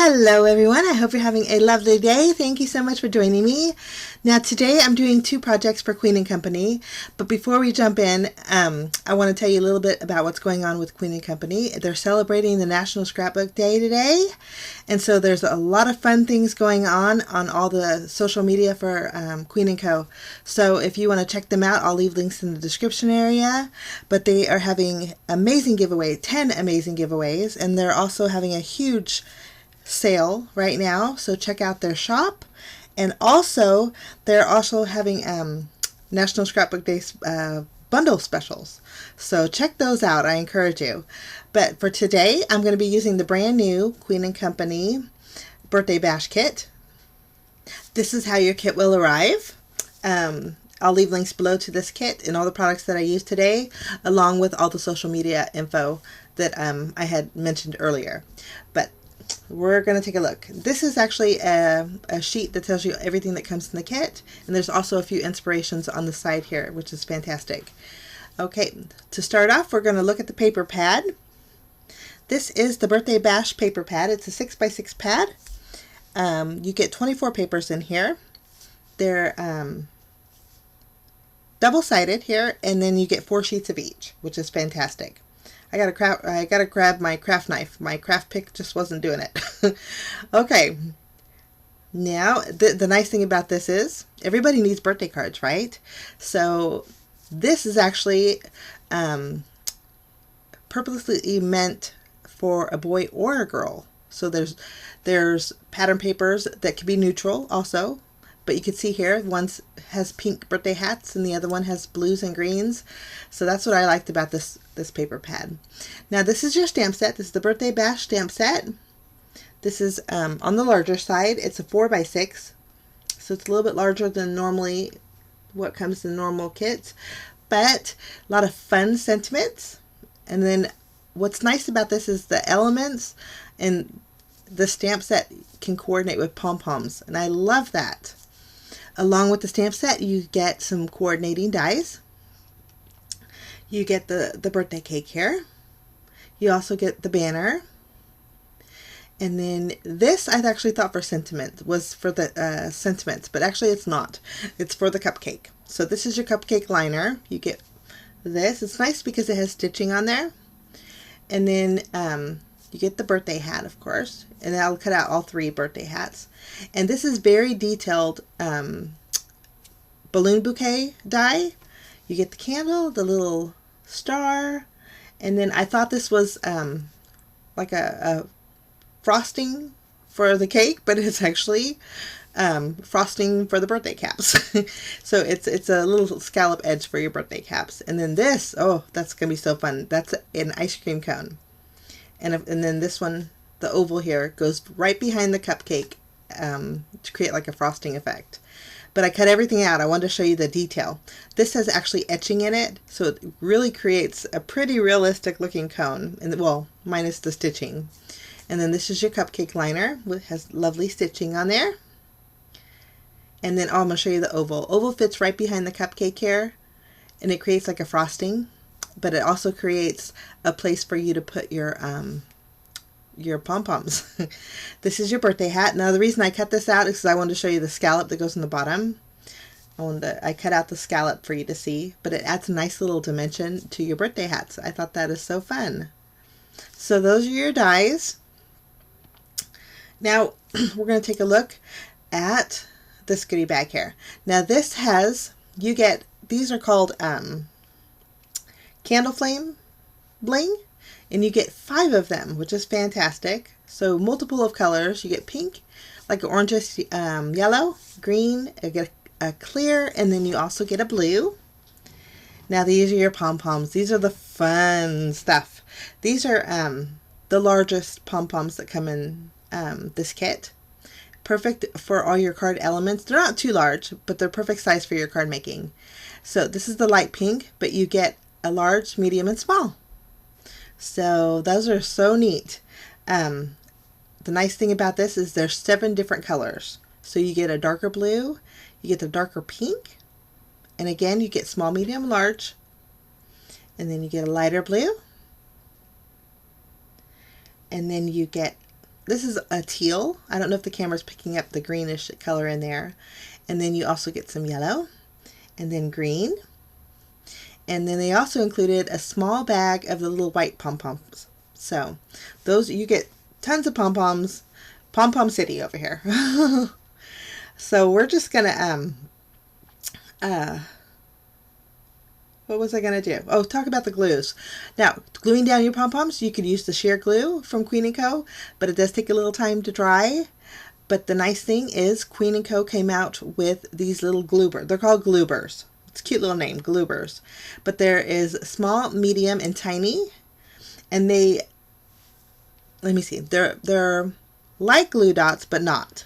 Hello everyone, I hope you're having a lovely day. Thank you so much for joining me. Now today I'm doing two projects for Queen & Company, but before we jump in, I want to tell you a little bit about what's going on with Queen & Company. They're celebrating the National Scrapbook Day today, and so there's a lot of fun things going on all the social media for Queen & Co. So if you want to check them out, I'll leave links in the description area, but they are having amazing giveaways, 10 amazing giveaways, and they're also having a huge sale right now, so check out their shop. And also they're also having National Scrapbook Day bundle specials, so check those out. I encourage you. But for today I'm going to be using the brand new Queen & Company birthday bash kit. This is how your kit will arrive. I'll leave links below to this kit and all the products that I used today, along with all the social media info that I had mentioned earlier. But we're going to take a look. This is actually a sheet that tells you everything that comes in the kit, and there's also a few inspirations on the side here, which is fantastic. Okay, to start off, we're going to look at the paper pad. This is the Birthday Bash paper pad. It's a 6x6 pad. You get 24 papers in here. They're double-sided here, and then you get 4 sheets of each, which is fantastic. I gotta grab my craft knife. My craft pick just wasn't doing it. Okay. Now, the nice thing about this is everybody needs birthday cards, right? So this is actually purposely meant for a boy or a girl. So there's pattern papers that can be neutral also. But you can see here, one has pink birthday hats and the other one has blues and greens. So that's what I liked about this paper pad. Now this is your stamp set. This is the Birthday Bash stamp set. This is on the larger side. It's a 4x6. So it's a little bit larger than normally what comes in normal kits. But a lot of fun sentiments. And then what's nice about this is the elements and the stamp set can coordinate with pom-poms. And I love that. Along with the stamp set, you get some coordinating dies. You get the birthday cake here. You also get the banner. And then this I actually thought for sentiment was for the sentiments, but actually it's not. It's for the cupcake. So this is your cupcake liner. You get this. It's nice because it has stitching on there. And then you get the birthday hat, of course, and I'll cut out all 3 birthday hats. And this is very detailed balloon bouquet die. You get the candle, the little star, and then I thought this was like a frosting for the cake, but it's actually frosting for the birthday caps. So it's a little scallop edge for your birthday caps. And then this, oh, that's gonna be so fun. That's an ice cream cone. And then this one, the oval here, goes right behind the cupcake to create like a frosting effect. But I cut everything out. I wanted to show you the detail. This has actually etching in it, so it really creates a pretty realistic looking cone, and well, minus the stitching. And then this is your cupcake liner, which has lovely stitching on there. And then I'm going to show you the oval. Oval fits right behind the cupcake here, and it creates like a frosting, but it also creates a place for you to put your pom-poms. This is your birthday hat. Now the reason I cut this out is because I wanted to show you the scallop that goes in the bottom. I cut out the scallop for you to see, but it adds a nice little dimension to your birthday hats. I thought that is so fun. So those are your dies. Now we're going to take a look at this goodie bag here. Now this has, these are called candle flame bling. And you get 5 of them, which is fantastic. So multiple of colors. You get pink, like an orangish yellow, green, you get a clear, and then you also get a blue. Now these are your pom-poms. These are the fun stuff. These are the largest pom-poms that come in this kit. Perfect for all your card elements. They're not too large, but they're perfect size for your card making. So this is the light pink, but you get a large, medium, and small. So those are so neat. The nice thing about this is there's 7 different colors. So you get a darker blue, you get the darker pink, and again you get small, medium, large, and then you get a lighter blue, and then you get this is a teal. I don't know if the camera's picking up the greenish color in there. And then you also get some yellow, and then green. And then they also included a small bag of the little white pom-poms. So those, you get tons of pom-poms. Pom-Pom City over here. So we're just gonna what was I gonna do? Oh, talk about the glues. Now, gluing down your pom-poms, you could use the sheer glue from Queen & Co, but it does take a little time to dry. But the nice thing is Queen & Co came out with these little gloobers. They're called gloobers. It's a cute little name, gloobers. But there is small, medium, and tiny. And they, let me see, they're like glue dots, but not.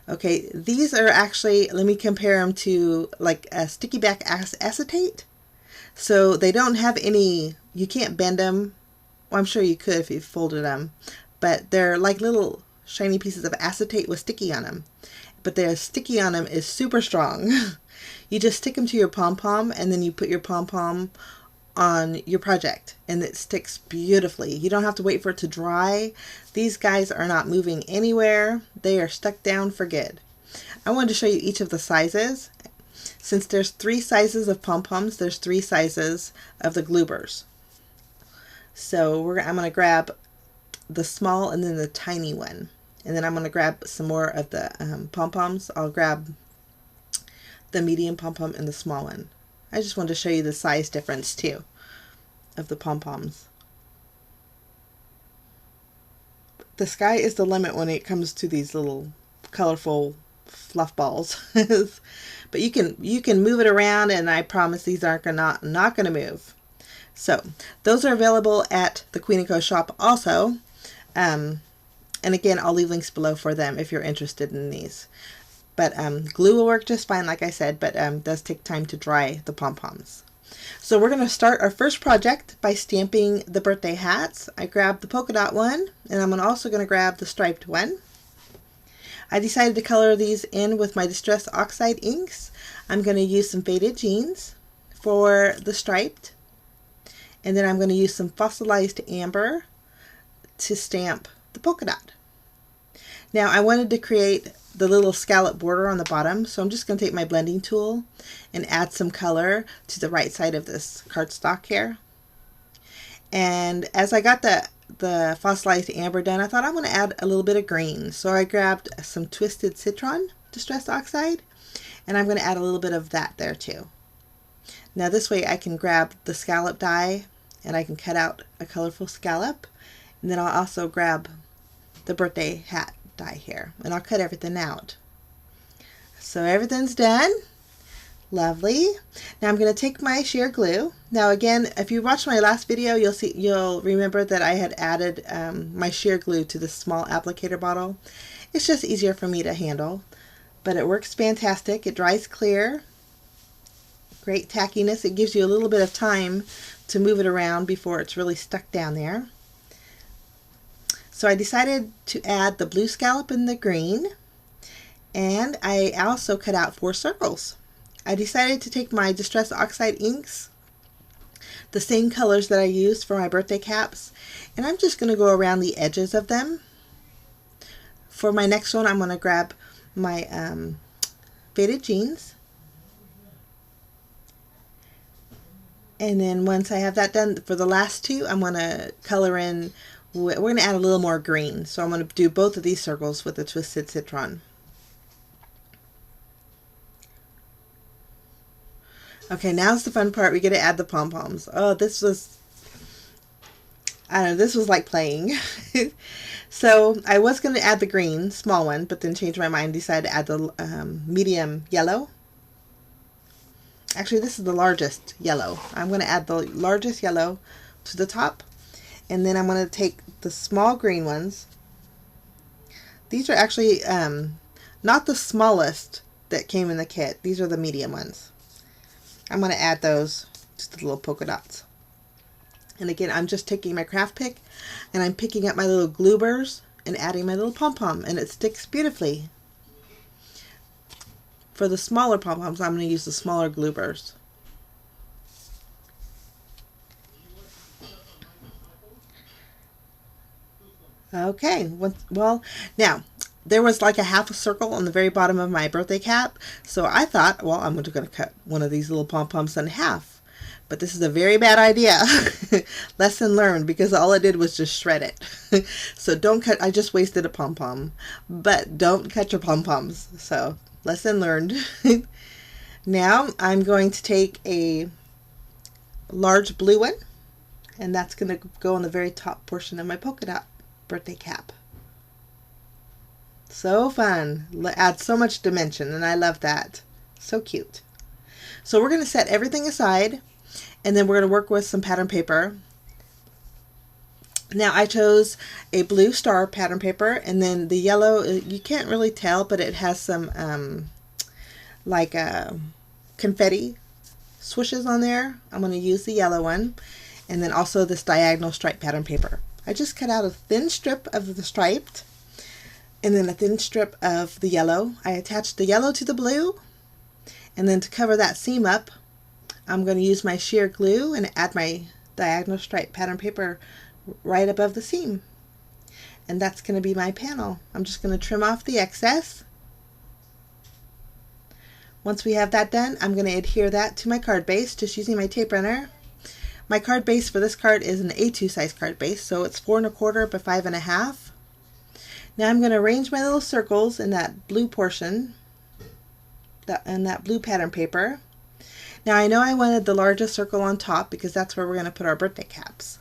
Okay, these are actually, let me compare them to like a sticky back acetate. So they don't have any, you can't bend them. Well, I'm sure you could if you folded them. But they're like little shiny pieces of acetate with sticky on them. But their sticky on them is super strong. You just stick them to your pom-pom, and then you put your pom-pom on your project, and it sticks beautifully. You don't have to wait for it to dry. These guys are not moving anywhere. They are stuck down for good. I wanted to show you each of the sizes. Since there's 3 sizes of pom-poms, there's 3 sizes of the gloobers. So I'm going to grab the small and then the tiny one. And then I'm going to grab some more of the pom-poms. I'll grab the medium pom-pom and the small one. I just wanted to show you the size difference too of the pom-poms. The sky is the limit when it comes to these little colorful fluff balls. But you can move it around, and I promise these aren't not going to move. So those are available at the Queen & Co shop also. And again, I'll leave links below for them if you're interested in these. But glue will work just fine, like I said, but it does take time to dry the pom-poms. So we're going to start our first project by stamping the birthday hats. I grabbed the polka dot one, and I'm also going to grab the striped one. I decided to color these in with my Distress Oxide inks. I'm going to use some faded jeans for the striped, and then I'm going to use some fossilized amber to stamp the polka dot. Now I wanted to create the little scallop border on the bottom, so I'm just going to take my blending tool and add some color to the right side of this cardstock here. And as I got the fossilized amber done, I thought I'm going to add a little bit of green. So I grabbed some Twisted Citron Distress Oxide, and I'm going to add a little bit of that there too. Now this way I can grab the scallop die, and I can cut out a colorful scallop, and then I'll also grab the birthday hat die here, and I'll cut everything out. So everything's done. Lovely. Now I'm going to take my sheer glue. Now again, if you watched my last video, you'll remember that I had added my sheer glue to this small applicator bottle. It's just easier for me to handle, but it works fantastic. It dries clear. Great tackiness. It gives you a little bit of time to move it around before it's really stuck down there. So I decided to add the blue scallop and the green, and I also cut out 4 circles. I decided to take my Distress Oxide inks, the same colors that I used for my birthday caps, and I'm just going to go around the edges of them. For my next one, I'm going to grab my faded jeans, and then once I have that done, for the last 2, I'm going to color in. We're going to add a little more green, so I'm going to do both of these circles with the Twisted Citron. Okay, now's the fun part. We get to add the pom-poms. Oh, this was, I don't know, this was like playing. So I was going to add the green, small one, but then changed my mind, decided to add the medium yellow. Actually, this is the largest yellow. I'm going to add the largest yellow to the top. And then I'm going to take the small green ones. These are actually not the smallest that came in the kit. These are the medium ones. I'm going to add those to the little polka dots. And again, I'm just taking my craft pick, and I'm picking up my little gloobers and adding my little pom-pom, and it sticks beautifully. For the smaller pom-poms, I'm going to use the smaller gloobers. Okay, well, now there was like a half a circle on the very bottom of my birthday cap, so I thought, well, I'm going to cut one of these little pom-poms in half. But this is a very bad idea. Lesson learned, because all I did was just shred it. So don't cut, I just wasted a pom-pom. But don't cut your pom-poms. So lesson learned. Now I'm going to take a large blue one, and that's going to go on the very top portion of my polka dot birthday cap. So fun. Adds so much dimension, and I love that. So cute. So we're going to set everything aside, and then we're going to work with some pattern paper. Now I chose a blue star pattern paper, and then the yellow, you can't really tell, but it has some like confetti swooshes on there. I'm going to use the yellow one, and then also this diagonal stripe pattern paper. I just cut out a thin strip of the striped, and then a thin strip of the yellow. I attached the yellow to the blue, and then to cover that seam up, I'm going to use my sheer glue and add my diagonal stripe pattern paper right above the seam. And that's going to be my panel. I'm just going to trim off the excess. Once we have that done, I'm going to adhere that to my card base just using my tape runner. My card base for this card is an A2 size card base, so it's 4 1/4 by 5 1/2. Now I'm going to arrange my little circles in that blue portion, that blue pattern paper. Now I know I wanted the largest circle on top because that's where we're going to put our birthday caps.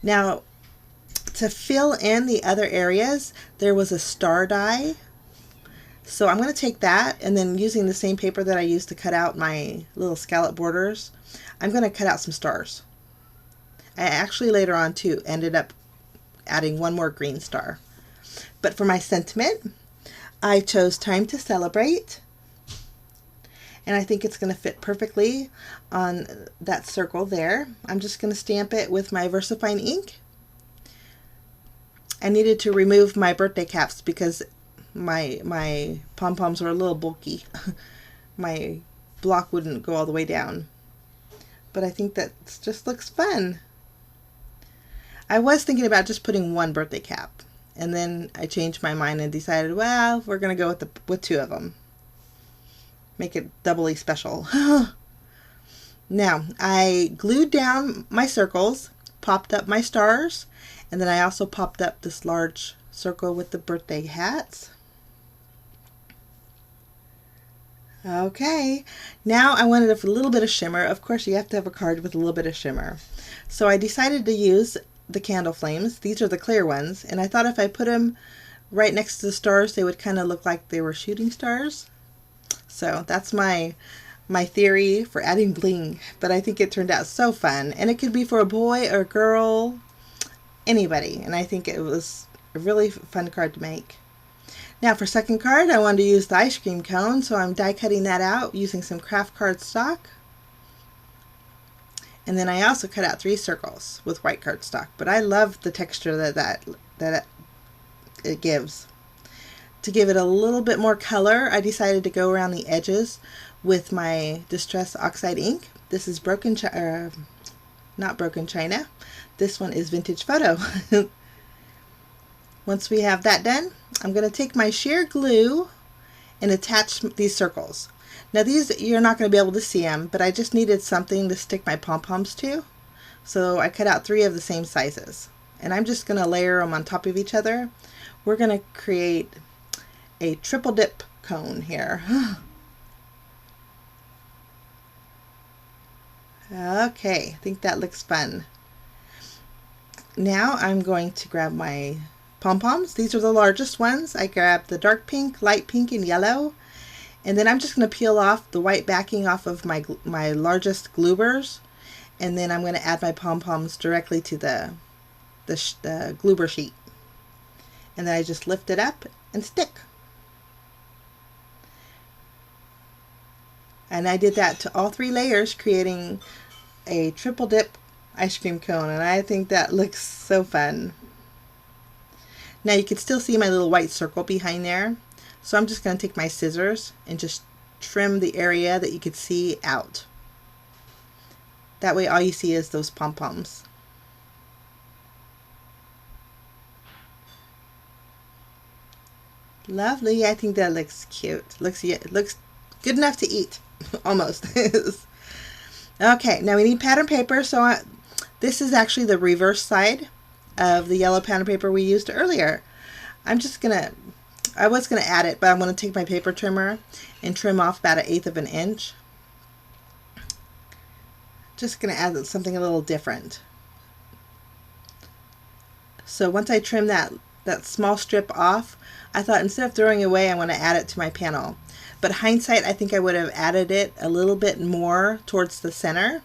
Now to fill in the other areas, there was a star die. So I'm going to take that, and then using the same paper that I used to cut out my little scallop borders, I'm going to cut out some stars. I actually later on too ended up adding one more green star. But for my sentiment, I chose Time to Celebrate. And I think it's going to fit perfectly on that circle there. I'm just going to stamp it with my VersaFine ink. I needed to remove my birthday caps because my pom-poms were a little bulky. My block wouldn't go all the way down. But I think that just looks fun. I was thinking about just putting one birthday cap, and then I changed my mind and decided, well, we're going to go with 2 of them. Make it doubly special. Now, I glued down my circles, popped up my stars, and then I also popped up this large circle with the birthday hats. Okay, now I wanted a little bit of shimmer. Of course, you have to have a card with a little bit of shimmer. So I decided to use the candle flames. These are the clear ones, and I thought if I put them right next to the stars, they would kind of look like they were shooting stars. So that's my theory for adding bling, but I think it turned out so fun, and it could be for a boy or a girl, anybody, and I think it was a really fun card to make. Now for second card, I wanted to use the ice cream cone, so I'm die cutting that out using some craft cardstock. And then I also cut out 3 circles with white cardstock, but I love the texture that it gives. To give it a little bit more color, I decided to go around the edges with my Distress Oxide ink. This is not Broken China. This one is Vintage Photo. Once we have that done, I'm going to take my sheer glue and attach these circles. Now these, you're not going to be able to see them, but I just needed something to stick my pom-poms to. So I cut out 3 of the same sizes. And I'm just going to layer them on top of each other. We're going to create a triple dip cone here. Okay, I think that looks fun. Now I'm going to grab my pom-poms. These are the largest ones. I grabbed the dark pink, light pink, and yellow. And then I'm just going to peel off the white backing off of my largest gloobers. And then I'm going to add my pom-poms directly to the gloober sheet. And then I just lift it up and stick. And I did that to all 3 layers, creating a triple dip ice cream cone, and I think that looks so fun. Now you can still see my little white circle behind there, so I'm just going to take my scissors and just trim the area that you could see out. That way all you see is those pom-poms. Lovely. I think that looks cute. It looks good enough to eat. Almost. Okay, now we need pattern paper. So this is actually the reverse side of the yellow pattern paper we used earlier. I was gonna add it, but I'm gonna take my paper trimmer and trim off about 1/8 of an inch. Just gonna add something a little different. So once I trim that small strip off, I thought instead of throwing it away, I want to add it to my panel. But hindsight, I think I would have added it a little bit more towards the center.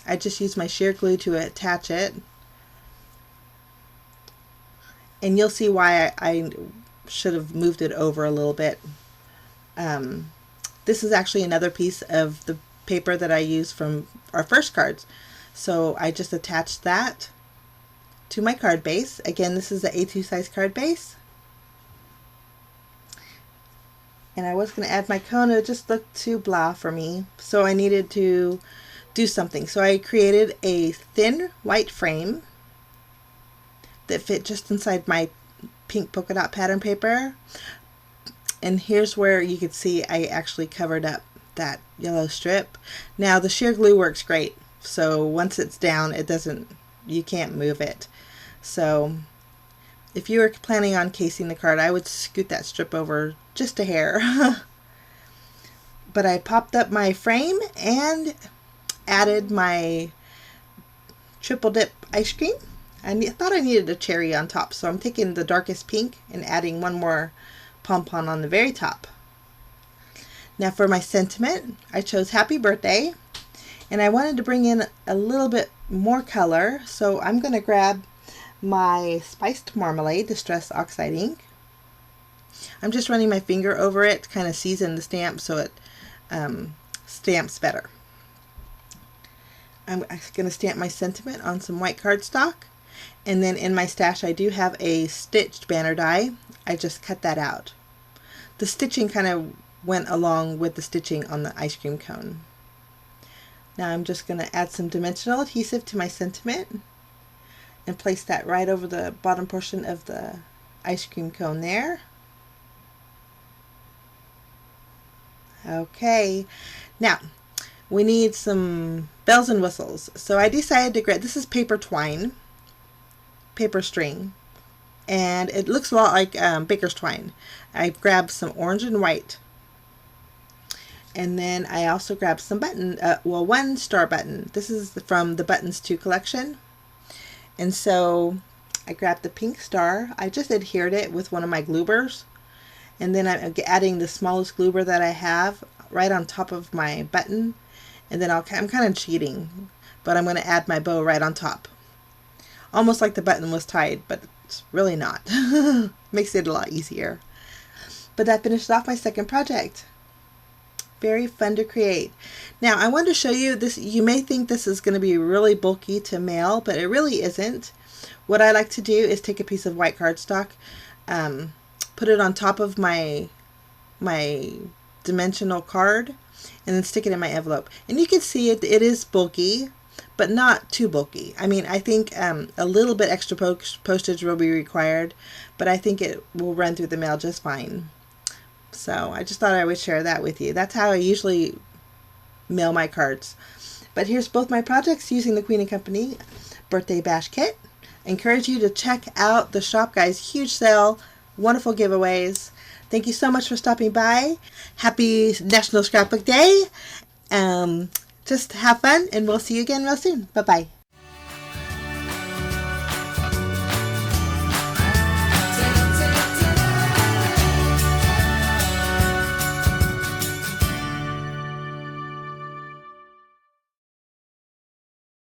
I just used my shear glue to attach it. And you'll see why I should have moved it over a little bit. This is actually another piece of the paper that I used from our first cards. So I just attached that to my card base. Again, this is the A2 size card base. And I was going to add my cone. It just looked too blah for me. So I needed to do something. So I created a thin white frame that fit just inside my pink polka dot pattern paper. And here's where you can see I actually covered up that yellow strip. Now the shear glue works great. So once it's down, you can't move it. So if you were planning on casing the card, I would scoot that strip over just a hair. But I popped up my frame and added my triple dip ice cream. I thought I needed a cherry on top, so I'm taking the darkest pink and adding one more pom-pom on the very top. Now for my sentiment, I chose happy birthday, and I wanted to bring in a little bit more color, so I'm going to grab my spiced marmalade distress oxide ink. I'm just running my finger over it to kind of season the stamp so it stamps better. I'm going to stamp my sentiment on some white cardstock, and then in my stash I do have a stitched banner die. I just cut that out. The stitching kind of went along with the stitching on the ice cream cone. Now I'm just going to add some dimensional adhesive to my sentiment and place that right over the bottom portion of the ice cream cone there. Okay, now we need some bells and whistles. So I decided to grab, this is paper twine, paper string, and it looks a lot like baker's twine. I grabbed some orange and white, and then I also grabbed some one star button. This is from the Buttons 2 collection. And so I grabbed the pink star. I just adhered it with one of my glue burrs, and then I'm adding the smallest glue burr that I have right on top of my button, and then I'm kind of cheating, but I'm going to add my bow right on top. Almost like the button was tied, but it's really not. Makes it a lot easier. But that finished off my second project. Very fun to create. Now I wanted to show you this. You may think this is going to be really bulky to mail, but it really isn't. What I like to do is take a piece of white cardstock, put it on top of my dimensional card, and then stick it in my envelope. And you can see it is bulky, but not too bulky. I mean, I think a little bit extra postage will be required, but I think it will run through the mail just fine. So I just thought I would share that with you. That's how I usually mail my cards. But here's both my projects using the Queen & Company Birthday Bash Kit. I encourage you to check out the shop, guys. Huge sale, wonderful giveaways. Thank you so much for stopping by. Happy National Scrapbook Day. Just have fun, and we'll see you again real soon. Bye-bye.